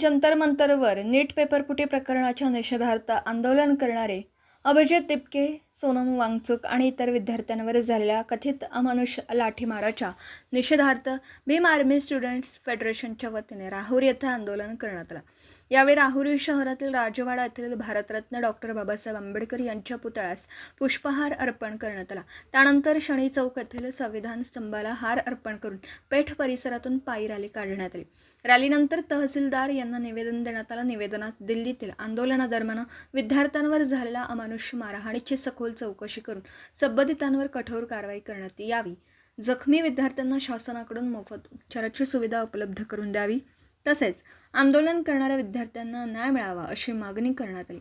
जंतर मंतरवर नीट पेपरफुटी प्रकरणाच्या निषेधार्थ आंदोलन करणारे अभिजित तिपके, सोनम वांगचुक आणि इतर विद्यार्थ्यांवर झालेल्या कथित अमानुष लाठीमाराच्या निषेधार्थ भीम आर्मी स्टुडंट्स फेडरेशनच्या वतीने राहुरी येथे आंदोलन करण्यात आलं. यावेळी राहुरी शहरातील राजवाडा येथील भारतरत्न डॉक्टर बाबासाहेब आंबेडकर यांच्या पुतळ्यास पुष्पहार अर्पण करण्यात आला. त्यानंतर शनी चौक येथील संविधान स्तंभाला हार अर्पण करून पेठ परिसरातून पायी रॅली काढण्यात आली. रॅलीनंतर तहसीलदार यांना निवेदन देण्यात आलं. निवेदनात दिल्लीतील आंदोलनादरम्यान विद्यार्थ्यांवर झालेल्या अमानुष मारहाणीची सखोल चौकशी करून संबंधितांवर कठोर कारवाई करण्यात यावी, जखमी विद्यार्थ्यांना शासनाकडून मोफत उपचाराची सुविधा उपलब्ध करून द्यावी, तसेच आंदोलन करणाऱ्या विद्यार्थ्यांना न्याय मिळावा अशी मागणी करण्यात आली.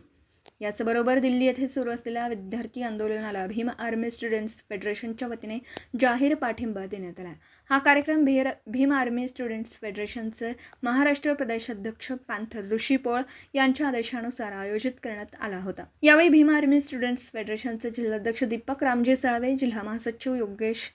याचबरोबर दिल्ली येथे सुरू असलेल्या विद्यार्थी आंदोलनाला भीम आर्मी स्टुडंट्स फेडरेशनच्या वतीने जाहीर पाठिंबा देण्यात आला. हा कार्यक्रम भीम आर्मी स्टुडंट्स फेडरेशनचे महाराष्ट्र प्रदेशाध्यक्ष पॅन्थर ऋषी पोळ यांच्या आदेशानुसार आयोजित करण्यात आला होता. यावेळी भीम आर्मी स्टुडंट्स फेडरेशनचे जिल्हाध्यक्ष दीपक रामजी साळवे, जिल्हा महासचिव योगेश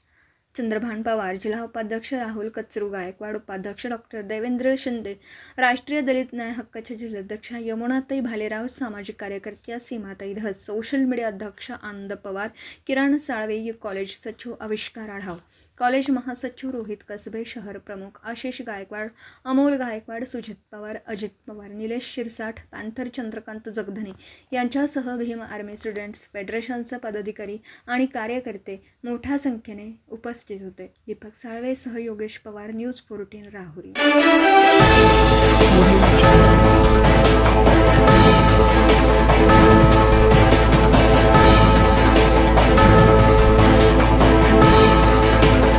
चंद्रभान पवार, जिल्हा उपाध्यक्ष राहुल कचरू गायकवाड, उपाध्यक्ष डॉक्टर देवेंद्र शिंदे, राष्ट्रीय दलित न्याय हक्काच्या जिल्हाध्यक्षा यमुनाताई भालेराव, सामाजिक कार्यकर्त्या सीमाताई धस, सोशल मीडिया अध्यक्ष आनंद पवार, किरण साळवे, कॉलेज सचिव आविष्कार आढाव, कॉलेज महासचिव रोहित कसबे, शहर प्रमुख आशिष गायकवाड, अमोल गायकवाड, सुजित पवार, अजित पवार, निलेश शिरसाठ, पॅन्थर चंद्रकांत जगधने यांच्यासह भीम आर्मी स्टुडंट्स फेडरेशनचे पदाधिकारी आणि कार्यकर्ते मोठ्या संख्येने उपस्थित होते. दीपक साळवे सह योगेश पवार, न्यूज 14 राहुरी.